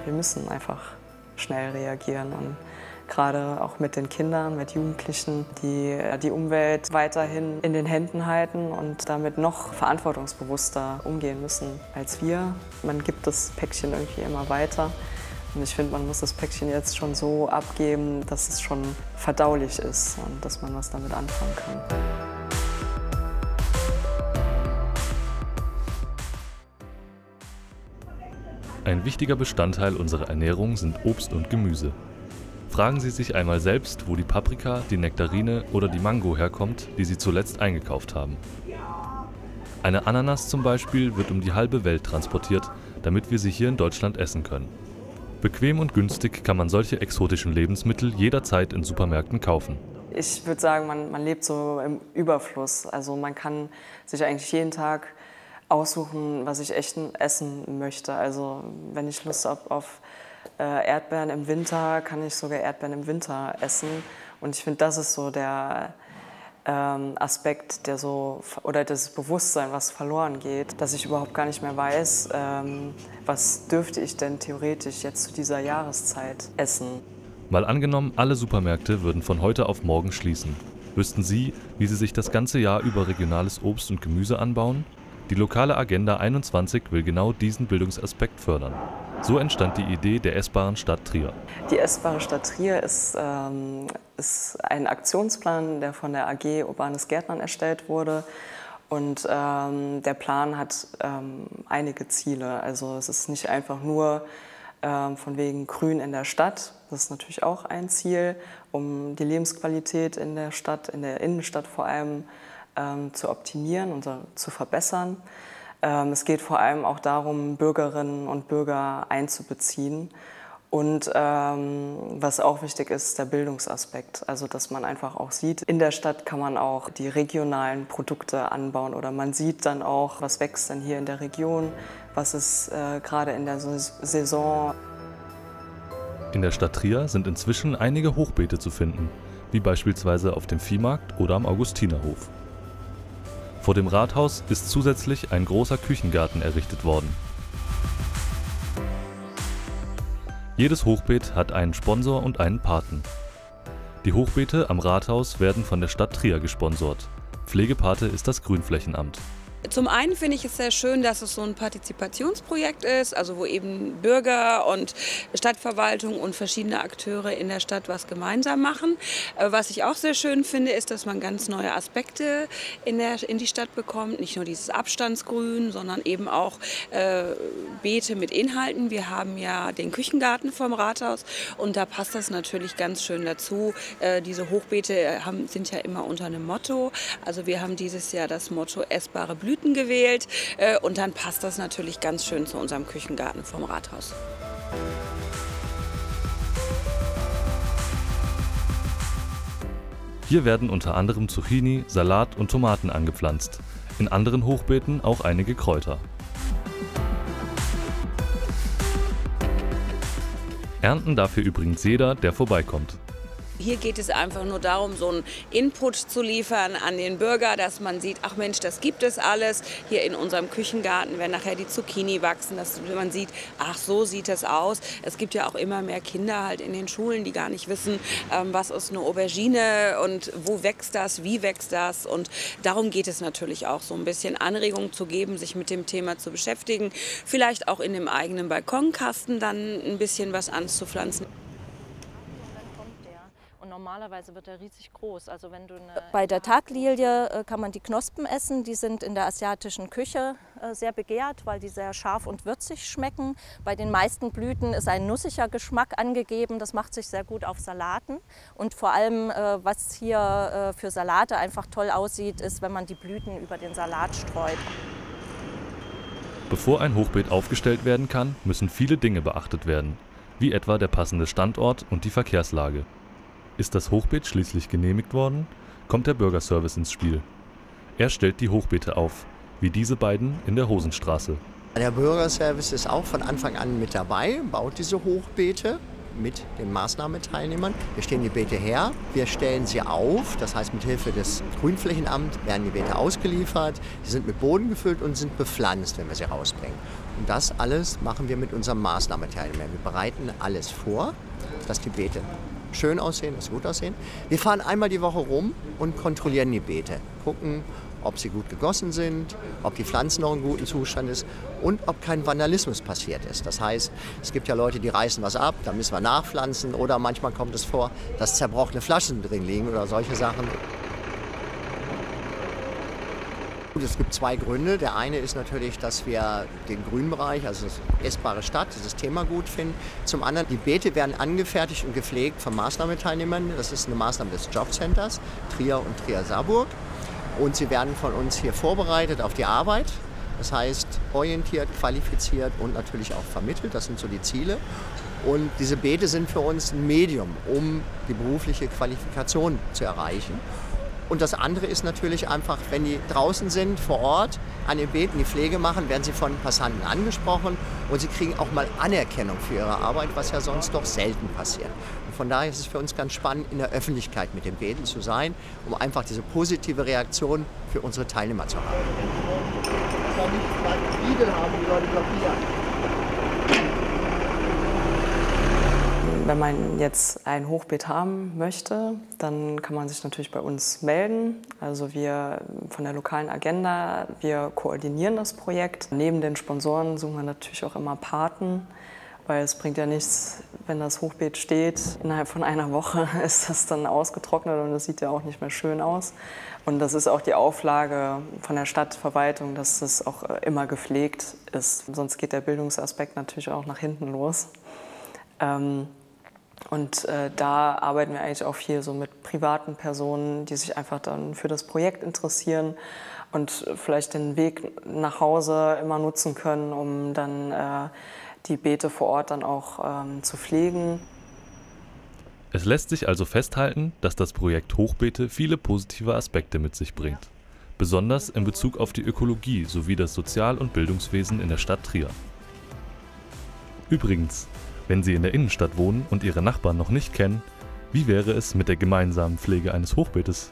wir müssen einfach schnell reagieren. Und gerade auch mit den Kindern, mit Jugendlichen, die die Umwelt weiterhin in den Händen halten und damit noch verantwortungsbewusster umgehen müssen als wir. Man gibt das Päckchen irgendwie immer weiter. Und ich finde, man muss das Päckchen jetzt schon so abgeben, dass es schon verdaulich ist und dass man was damit anfangen kann. Ein wichtiger Bestandteil unserer Ernährung sind Obst und Gemüse. Fragen Sie sich einmal selbst, wo die Paprika, die Nektarine oder die Mango herkommt, die Sie zuletzt eingekauft haben. Eine Ananas zum Beispiel wird um die halbe Welt transportiert, damit wir sie hier in Deutschland essen können. Bequem und günstig kann man solche exotischen Lebensmittel jederzeit in Supermärkten kaufen. Ich würde sagen, man lebt so im Überfluss. Also man kann sich eigentlich jeden Tag aussuchen, was ich echt essen möchte. Also wenn ich Lust habe auf Erdbeeren im Winter, kann ich sogar Erdbeeren im Winter essen. Und ich finde, das ist so der Aspekt, der so, oder das Bewusstsein, was verloren geht, dass ich überhaupt gar nicht mehr weiß, was dürfte ich denn theoretisch jetzt zu dieser Jahreszeit essen. Mal angenommen, alle Supermärkte würden von heute auf morgen schließen. Wüssten Sie, wie Sie sich das ganze Jahr über regionales Obst und Gemüse anbauen? Die lokale Agenda 21 will genau diesen Bildungsaspekt fördern. So entstand die Idee der essbaren Stadt Trier. Die essbare Stadt Trier ist ein Aktionsplan, der von der AG Urbanes Gärtnern erstellt wurde. Und der Plan hat einige Ziele. Also es ist nicht einfach nur von wegen Grün in der Stadt. Das ist natürlich auch ein Ziel, um die Lebensqualität in der Stadt, in der Innenstadt vor allem, zu optimieren und zu verbessern. Es geht vor allem auch darum, Bürgerinnen und Bürger einzubeziehen. Und was auch wichtig ist, der Bildungsaspekt. Also dass man einfach auch sieht, in der Stadt kann man auch die regionalen Produkte anbauen. Oder man sieht dann auch, was wächst denn hier in der Region, was ist gerade in der Saison. In der Stadt Trier sind inzwischen einige Hochbeete zu finden, wie beispielsweise auf dem Viehmarkt oder am Augustinerhof. Vor dem Rathaus ist zusätzlich ein großer Küchengarten errichtet worden. Jedes Hochbeet hat einen Sponsor und einen Paten. Die Hochbeete am Rathaus werden von der Stadt Trier gesponsort. Pflegepate ist das Grünflächenamt. Zum einen finde ich es sehr schön, dass es so ein Partizipationsprojekt ist, also wo eben Bürger und Stadtverwaltung und verschiedene Akteure in der Stadt was gemeinsam machen. Was ich auch sehr schön finde, ist, dass man ganz neue Aspekte in die Stadt bekommt. Nicht nur dieses Abstandsgrün, sondern eben auch Beete mit Inhalten. Wir haben ja den Küchengarten vom Rathaus und da passt das natürlich ganz schön dazu. Diese Hochbeete sind ja immer unter einem Motto. Also wir haben dieses Jahr das Motto essbare Blüten gewählt und dann passt das natürlich ganz schön zu unserem Küchengarten vom Rathaus. Hier werden unter anderem Zucchini, Salat und Tomaten angepflanzt. In anderen Hochbeeten auch einige Kräuter. Ernten dafür übrigens jeder, der vorbeikommt. Hier geht es einfach nur darum, so einen Input zu liefern an den Bürger, dass man sieht, ach Mensch, das gibt es alles. Hier in unserem Küchengarten, wenn nachher die Zucchini wachsen, dass man sieht, ach so sieht es aus. Es gibt ja auch immer mehr Kinder halt in den Schulen, die gar nicht wissen, was ist eine Aubergine und wo wächst das, wie wächst das. Und darum geht es natürlich auch, so ein bisschen Anregung zu geben, sich mit dem Thema zu beschäftigen. Vielleicht auch in dem eigenen Balkonkasten dann ein bisschen was anzupflanzen. Normalerweise wird er riesig groß. Also wenn du Bei der Taglilie kann man die Knospen essen. Die sind in der asiatischen Küche sehr begehrt, weil die sehr scharf und würzig schmecken. Bei den meisten Blüten ist ein nussiger Geschmack angegeben. Das macht sich sehr gut auf Salaten. Und vor allem, was hier für Salate einfach toll aussieht, ist, wenn man die Blüten über den Salat streut. Bevor ein Hochbeet aufgestellt werden kann, müssen viele Dinge beachtet werden, wie etwa der passende Standort und die Verkehrslage. Ist das Hochbeet schließlich genehmigt worden, kommt der Bürgerservice ins Spiel. Er stellt die Hochbeete auf, wie diese beiden in der Hosenstraße. Der Bürgerservice ist auch von Anfang an mit dabei, baut diese Hochbeete. mit den Maßnahmenteilnehmern. Wir stellen die Beete her, wir stellen sie auf, das heißt mit Hilfe des Grünflächenamts werden die Beete ausgeliefert, sie sind mit Boden gefüllt und sind bepflanzt, wenn wir sie rausbringen. Und das alles machen wir mit unserem Maßnahmenteilnehmer. Wir bereiten alles vor, dass die Beete schön aussehen, dass sie gut aussehen. Wir fahren einmal die Woche rum und kontrollieren die Beete, gucken, ob sie gut gegossen sind, ob die Pflanzen noch in gutem Zustand ist und ob kein Vandalismus passiert ist. Das heißt, es gibt ja Leute, die reißen was ab, da müssen wir nachpflanzen oder manchmal kommt es vor, dass zerbrochene Flaschen drin liegen oder solche Sachen. Es gibt zwei Gründe. Der eine ist natürlich, dass wir den Grünbereich, also das essbare Stadt, dieses Thema gut finden. Zum anderen, die Beete werden angefertigt und gepflegt von Maßnahmenteilnehmern. Das ist eine Maßnahme des Jobcenters Trier und Trier-Saarburg. Und sie werden von uns hier vorbereitet auf die Arbeit. Das heißt, orientiert, qualifiziert und natürlich auch vermittelt. Das sind so die Ziele. Und diese Beete sind für uns ein Medium, um die berufliche Qualifikation zu erreichen. Und das andere ist natürlich einfach, wenn die draußen sind, vor Ort, an den Beeten die Pflege machen, werden sie von Passanten angesprochen und sie kriegen auch mal Anerkennung für ihre Arbeit, was ja sonst doch selten passiert. Und von daher ist es für uns ganz spannend, in der Öffentlichkeit mit den Beeten zu sein, um einfach diese positive Reaktion für unsere Teilnehmer zu haben. Das soll nicht gleich Riegel haben, die Leute blockieren. Wenn man jetzt ein Hochbeet haben möchte, dann kann man sich natürlich bei uns melden. Also wir von der lokalen Agenda, wir koordinieren das Projekt. Neben den Sponsoren suchen wir natürlich auch immer Paten, weil es bringt ja nichts, wenn das Hochbeet steht, innerhalb von einer Woche ist das dann ausgetrocknet und das sieht ja auch nicht mehr schön aus. Und das ist auch die Auflage von der Stadtverwaltung, dass es auch immer gepflegt ist. Sonst geht der Bildungsaspekt natürlich auch nach hinten los. Und da arbeiten wir eigentlich auch viel so mit privaten Personen, die sich einfach dann für das Projekt interessieren und vielleicht den Weg nach Hause immer nutzen können, um dann die Beete vor Ort dann auch zu pflegen. Es lässt sich also festhalten, dass das Projekt Hochbeete viele positive Aspekte mit sich bringt. Besonders in Bezug auf die Ökologie sowie das Sozial- und Bildungswesen in der Stadt Trier. Übrigens, wenn Sie in der Innenstadt wohnen und Ihre Nachbarn noch nicht kennen, wie wäre es mit der gemeinsamen Pflege eines Hochbeetes?